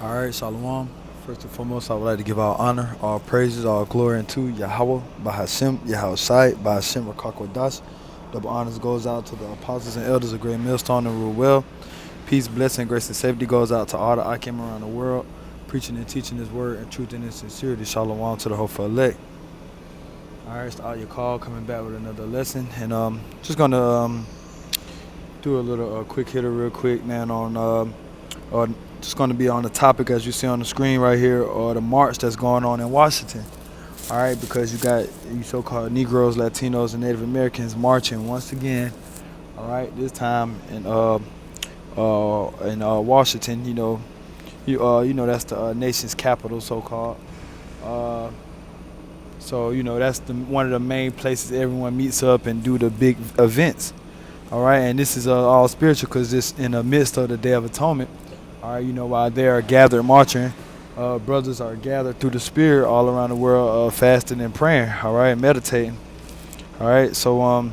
All right, Shalom. First and foremost, I would like to give all honor, all praises, all glory unto Yahweh, Bahashem, Yahweh Shai, Bahashem, Rakakwadash. Double honors goes out to the apostles and elders of Great Millstone and Rule Well. Peace, blessing, grace, and safety goes out to all the Akim around the world, preaching and teaching His word in truth and in sincerity. Shalom to the hopeful elect. All right, it's all your call coming back with another lesson, and just gonna do a little quick hitter, real quick, man, on uh, just going to be on the topic as you see on the screen right here, or the march that's going on in Washington. All right, because you got you so-called Negroes, Latinos, and Native Americans marching once again. All right, this time in Washington. You know that's the nation's capital, so-called. Uh, so that's the one of the main places everyone meets up and do the big events. All right, and this is all spiritual because this in the midst of the Day of Atonement. All right, while they are gathered marching, brothers are gathered through the Spirit all around the world, fasting and praying. All right, meditating. All right, so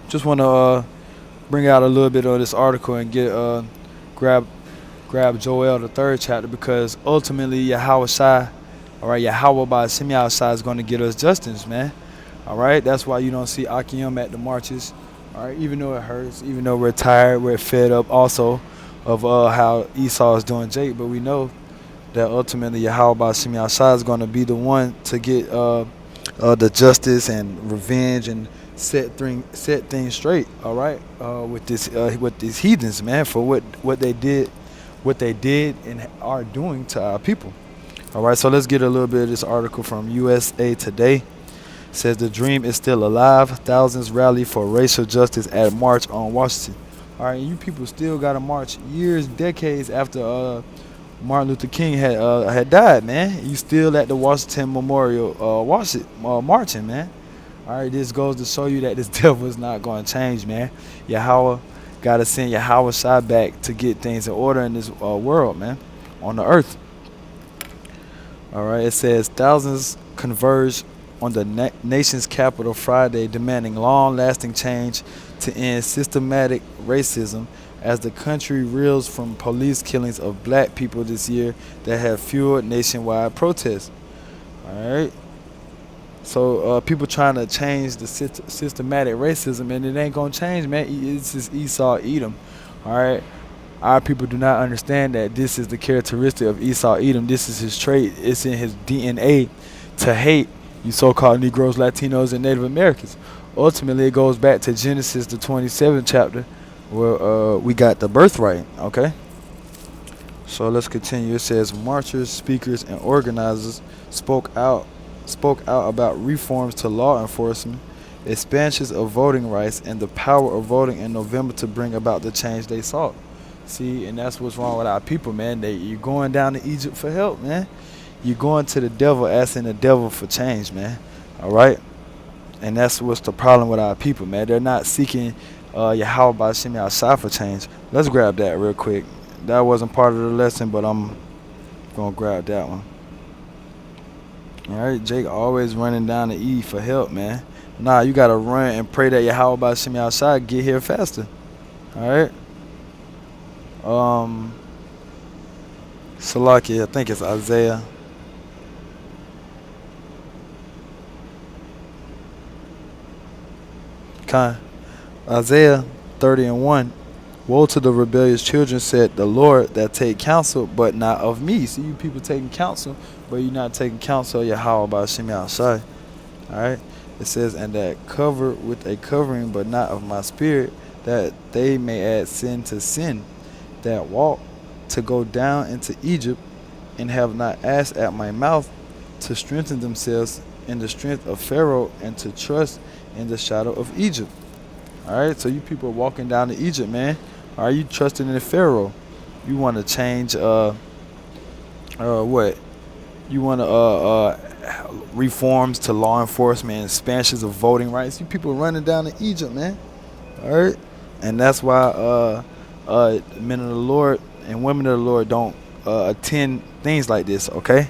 just want to bring out a little bit of this article and get grab grab Joel the third chapter because ultimately Yahweh Shai, all right, Yahweh by Shemi Shai is going to get us justice, man. All right, that's why you don't see Akim at the marches. All right, even though it hurts, even though we're tired, we're fed up also of how Esau is doing Jake, but we know that ultimately Yahweh Shimi Shai is going to be the one to get the justice and revenge and set things straight. All right, with these heathens, man, for what they did and are doing to our people. All right, so let's get a little bit of this article from USA Today. Says the dream is still alive. Thousands rally for racial justice at march on Washington. All right, you people still got to march years, decades after Martin Luther King had died, man. You still at the Washington Memorial, marching, man. All right, this goes to show you that this devil is not going to change, man. Yahweh got to send Yahweh Shai back to get things in order in this world, man, on the earth. All right, it says thousands converge on the nation's capital Friday demanding long-lasting change to end systematic racism as the country reels from police killings of black people this year that have fueled nationwide protests. All right. So people trying to change the systematic racism, and it ain't gonna change, man. It's just Esau Edom. All right. Our people do not understand that this is the characteristic of Esau Edom. This is his trait. It's in his DNA to hate you so-called Negroes, Latinos, and Native Americans. Ultimately, it goes back to Genesis, the 27th chapter, where we got the birthright. Okay, so let's continue. It says marchers, speakers, and organizers spoke out about reforms to law enforcement, expansions of voting rights, and the power of voting in November to bring about the change they sought. See, and that's what's wrong with our people, man. You're going down to Egypt for help, man. You're going to the devil, asking the devil for change, man. All right, and that's what's the problem with our people, man. They're not seeking Yahweh by Shemi Shai for change. Let's grab that real quick. That wasn't part of the lesson, but I'm gonna grab that one. All right, Jake always running down to E for help, man. Nah, you gotta run and pray that Yahweh by Shemi Shai get here faster. All right. Um, Salaki, I think it's Isaiah. Kind. Isaiah 30 and 1. Woe to the rebellious children, said the Lord, that take counsel, but not of me. See, you people taking counsel, but you're not taking counsel of Yahweh by Shemi Shai. Alright? It says, and that cover with a covering, but not of my spirit, that they may add sin to sin, that walk to go down into Egypt, and have not asked at my mouth to strengthen themselves in the strength of Pharaoh, and to trust in the shadow of Egypt. All right, so you people are walking down to Egypt, man. Are you trusting in Pharaoh? You want to change what? You want to reforms to law enforcement, expansions of voting rights. You people running down to Egypt, man. All right, and that's why men of the Lord and women of the Lord don't attend things like this. Okay.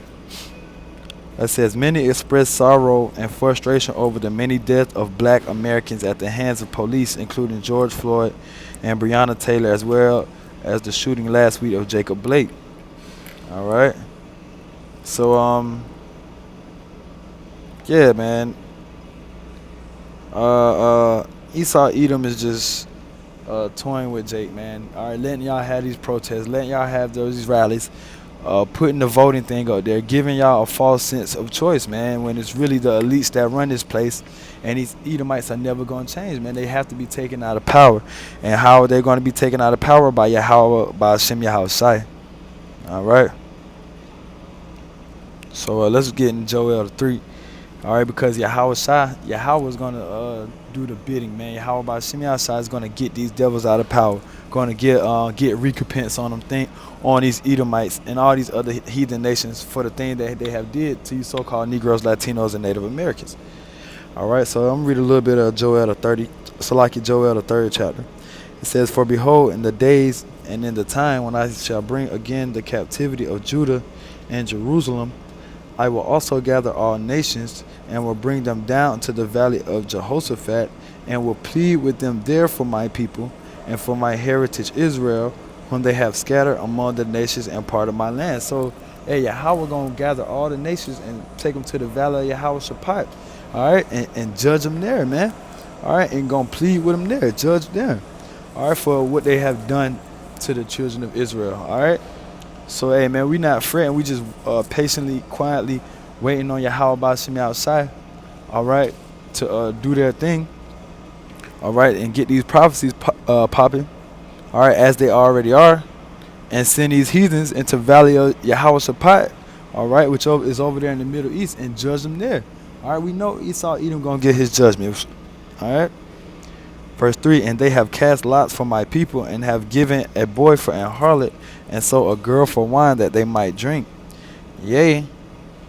It says many express sorrow and frustration over the many deaths of black Americans at the hands of police, including George Floyd and Breonna Taylor, as well as the shooting last week of Jacob Blake. All right. So yeah, man. Esau Edom is just toying with Jake, man. All right, letting y'all have these protests, letting y'all have these rallies, putting the voting thing up there, giving y'all a false sense of choice, man. When it's really the elites that run this place, and these Edomites are never gonna change, man. They have to be taken out of power, and how are they going to be taken out of power? By Yahweh, by Hashem Yahushai. All right. So let's get in Joel 3. All right, because Yahweh is gonna do the bidding, man. Yahweh by Shimei Shai is gonna get these devils out of power, gonna get recompense on them on these Edomites and all these other heathen nations for the thing that they have did to you so-called Negroes, Latinos, and Native Americans. All right, so I'm gonna read a little bit of Joel the 30, Salaki Joel the 3rd chapter. It says, "For behold, in the days and in the time when I shall bring again the captivity of Judah and Jerusalem, I will also gather all nations and will bring them down to the valley of Jehoshaphat and will plead with them there for my people and for my heritage Israel, whom they have scattered among the nations and part of my land." So, hey, Yahweh going to gather all the nations and take them to the valley of Jehoshaphat, all right, and judge them there, man. All right, and going to plead with them there, judge them, all right, for what they have done to the children of Israel, all right. So, hey, man, we not fretting. We just patiently, quietly waiting on Yahweh Bashim outside, all right, to do their thing, all right, and get these prophecies popping, all right, as they already are, and send these heathens into Valley of Yahweh Shaphat, all right, which is over there in the Middle East, and judge them there. All right, we know Esau Edom going to get his judgment, all right. Verse 3, "And they have cast lots for my people, and have given a boy for an harlot, and so a girl for wine that they might drink. Yea,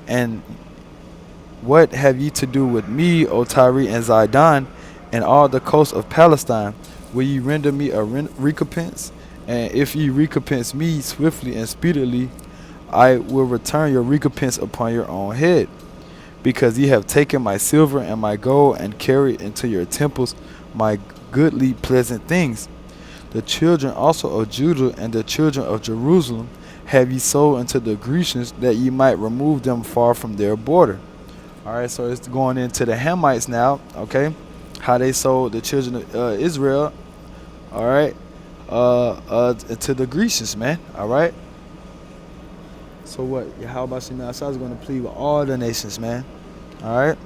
and what have ye to do with me, O Tyre and Zidon, and all the coast of Palestine? Will ye render me a recompense? And if ye recompense me swiftly and speedily, I will return your recompense upon your own head. Because ye have taken my silver and my gold, and carried into your temples my goodly pleasant things. The children also of Judah and the children of Jerusalem have ye sold unto the Grecians, that ye might remove them far from their border." All right, so it's going into the Hamites now, okay, how they sold the children of Israel, all right, to the Grecians, man, all right. So what? Yahweh Shemai is going to plead with all the nations, man, all right.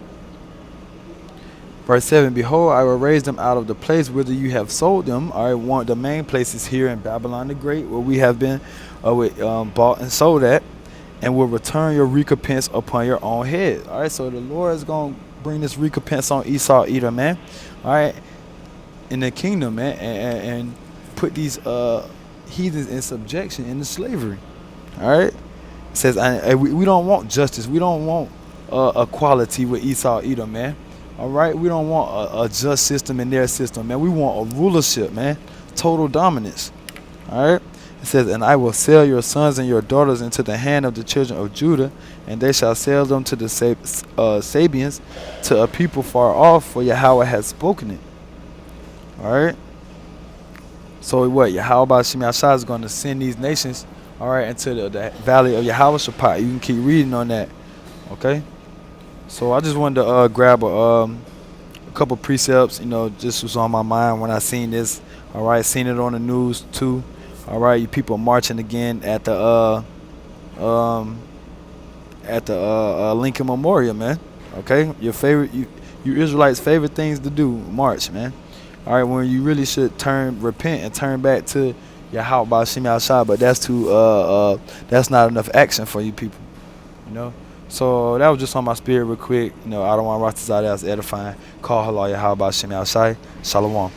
Verse 7, "Behold, I will raise them out of the place whither you have sold them." All right, one the main places here in Babylon the Great, where we have been bought and sold at, "and will return your recompense upon your own head." All right, so the Lord is going to bring this recompense on Esau Edom, man. All right, in the kingdom, man, and put these heathens in subjection, into slavery. All right, it says, we don't want justice. We don't want equality with Esau Edom, man. All right, we don't want a just system in their system, man. We want a rulership, man, total dominance. All right, it says, "And I will sell your sons and your daughters into the hand of the children of Judah, and they shall sell them to the Sabians, to a people far off, for Yahweh has spoken it." All right, so what? Yahweh Shemai Shai is going to send these nations, all right, into the valley of Yahweh Shaphat. You can keep reading on that, okay. So I just wanted to grab a couple precepts, just was on my mind when I seen this. All right, seen it on the news too. All right, you people marching again at the Lincoln Memorial, man. Okay, your favorite, you Israelites' favorite things to do, march, man. All right, when you really should repent and turn back to Yahweh Bashim Shai, but that's not enough action for you people, So that was just on my spirit real quick. I don't want to rock this out as edifying. Call halal Yahweh Bashim Shai. Shalom.